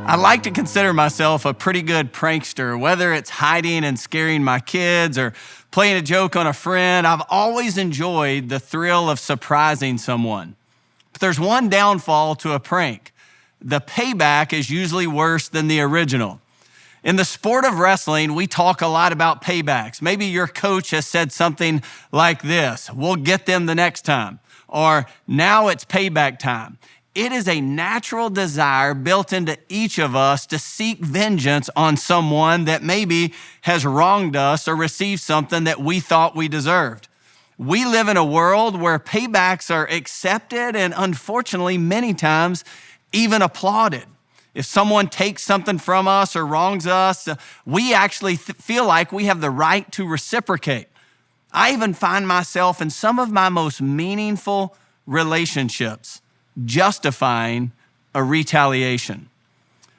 I like to consider myself a pretty good prankster, whether it's hiding and scaring my kids or playing a joke on a friend. I've always enjoyed the thrill of surprising someone. But there's one downfall to a prank. The payback is usually worse than the original. In the sport of wrestling, we talk a lot about paybacks. Maybe your coach has said something like this: "We'll get them the next time," or "Now it's payback time." It is a natural desire built into each of us to seek vengeance on someone that maybe has wronged us or received something that we thought we deserved. We live in a world where paybacks are accepted and, unfortunately, many times even applauded. If someone takes something from us or wrongs us, we actually feel like we have the right to reciprocate. I even find myself in some of my most meaningful relationships justifying a retaliation.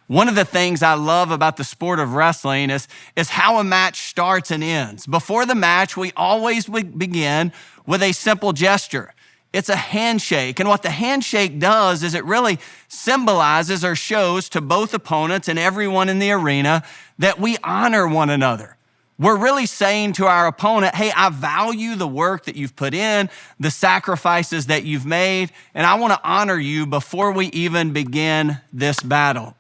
One of the things I love about the sport of wrestling is how a match starts and ends. Before the match, we always begin with a simple gesture. It's a handshake. And what the handshake does is it really symbolizes or shows to both opponents and everyone in the arena that we honor one another. We're really saying to our opponent, hey, I value the work that you've put in, the sacrifices that you've made, and I want to honor you before we even begin this battle.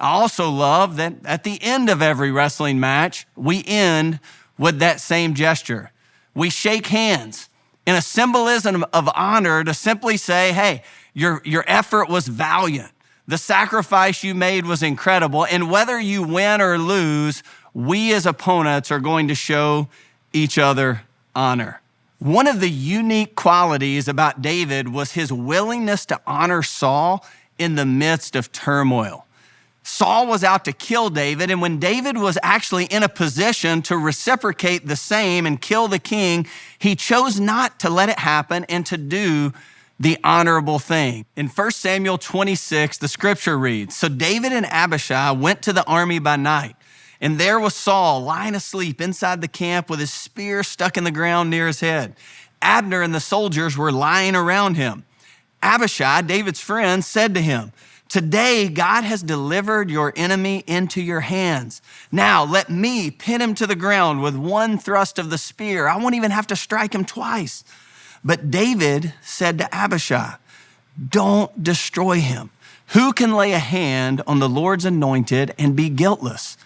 I also love that at the end of every wrestling match, we end with that same gesture. We shake hands in a symbolism of honor to simply say, hey, your effort was valiant. The sacrifice you made was incredible. And whether you win or lose, we as opponents are going to show each other honor. One of the unique qualities about David was his willingness to honor Saul in the midst of turmoil. Saul was out to kill David, and when David was actually in a position to reciprocate the same and kill the king, he chose not to let it happen and to do the honorable thing. In 1 Samuel 26, the scripture reads, "So David and Abishai went to the army by night, and there was Saul lying asleep inside the camp with his spear stuck in the ground near his head. Abner and the soldiers were lying around him. Abishai, David's friend, said to him, 'Today God has delivered your enemy into your hands. Now let me pin him to the ground with one thrust of the spear. I won't even have to strike him twice.' But David said to Abishai, 'Don't destroy him. Who can lay a hand on the Lord's anointed and be guiltless?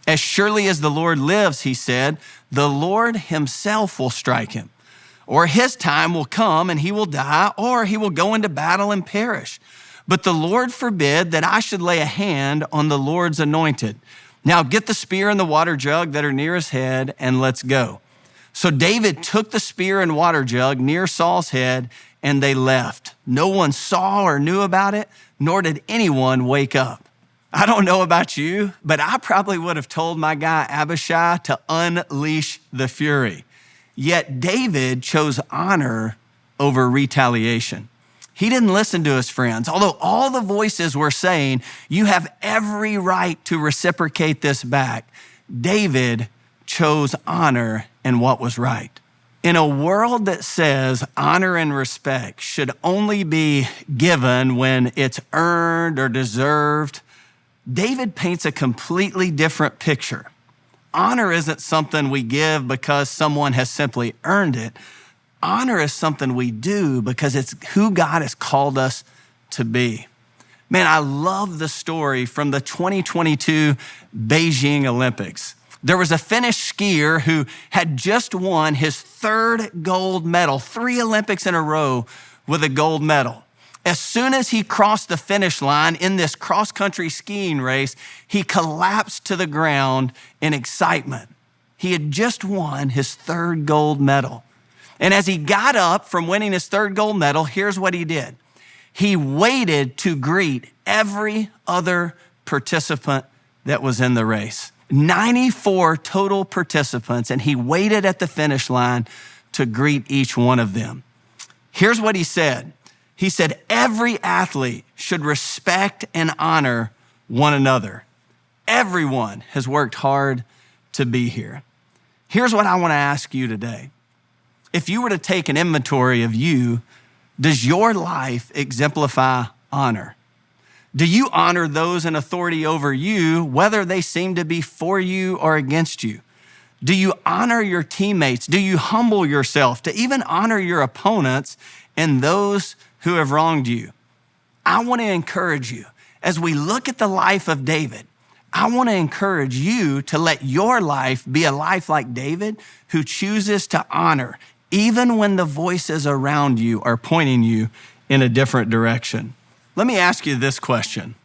As surely as the Lord lives,' he said, 'the Lord himself will strike him. Or his time will come and he will die, or he will go into battle and perish. But the Lord forbid that I should lay a hand on the Lord's anointed. Now get the spear and the water jug that are near his head, and let's go.' So David took the spear and water jug near Saul's head, and they left. No one saw or knew about it, nor did anyone wake up." I don't know about you, but I probably would have told my guy Abishai to unleash the fury. Yet David chose honor over retaliation. He didn't listen to his friends. Although all the voices were saying, you have every right to reciprocate this back, David chose honor and what was right. In a world that says honor and respect should only be given when it's earned or deserved, David paints a completely different picture. Honor isn't something we give because someone has simply earned it. Honor is something we do because it's who God has called us to be. Man, I love the story from the 2022 Beijing Olympics. There was a Finnish skier who had just won his third gold medal, 3 Olympics in a row with a gold medal. As soon as he crossed the finish line in this cross-country skiing race, he collapsed to the ground in excitement. He had just won his 3rd gold medal. And as he got up from winning his 3rd gold medal, here's what he did. He waited to greet every other participant that was in the race. 94 total participants, and he waited at the finish line to greet each one of them. Here's what he said. He said, every athlete should respect and honor one another. Everyone has worked hard to be here. Here's what I want to ask you today. If you were to take an inventory of you, does your life exemplify honor? Do you honor those in authority over you, whether they seem to be for you or against you? Do you honor your teammates? Do you humble yourself to even honor your opponents and those who have wronged you? I want to encourage you, as we look at the life of David, I want to encourage you to let your life be a life like David, who chooses to honor, even when the voices around you are pointing you in a different direction. Let me ask you this question.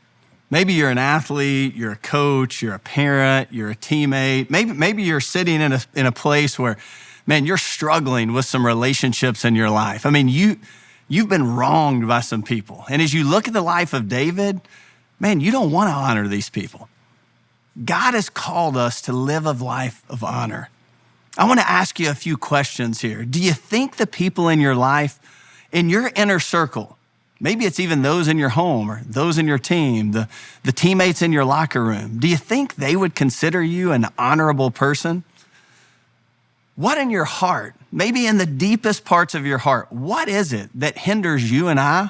Maybe you're an athlete, you're a coach, you're a parent, you're a teammate. Maybe you're sitting in a place where, man, you're struggling with some relationships in your life. I mean, you've been wronged by some people. And as you look at the life of David, man, you don't want to honor these people. God has called us to live a life of honor. I want to ask you a few questions here. Do you think the people in your life, in your inner circle, maybe it's even those in your home or those in your team, the teammates in your locker room, do you think they would consider you an honorable person? What in your heart, maybe in the deepest parts of your heart, what is it that hinders you and I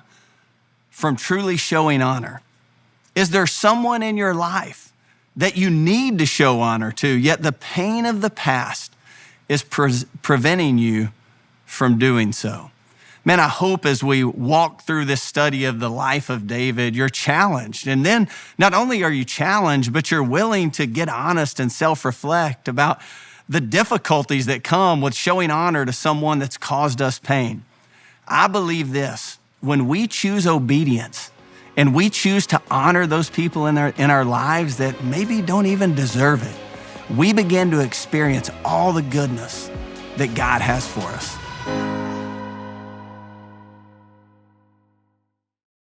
from truly showing honor? Is there someone in your life that you need to show honor to, yet the pain of the past is preventing you from doing so? Man, I hope as we walk through this study of the life of David, you're challenged. And then not only are you challenged, but you're willing to get honest and self-reflect about the difficulties that come with showing honor to someone that's caused us pain. I believe this: when we choose obedience and we choose to honor those people in our lives that maybe don't even deserve it, we begin to experience all the goodness that God has for us.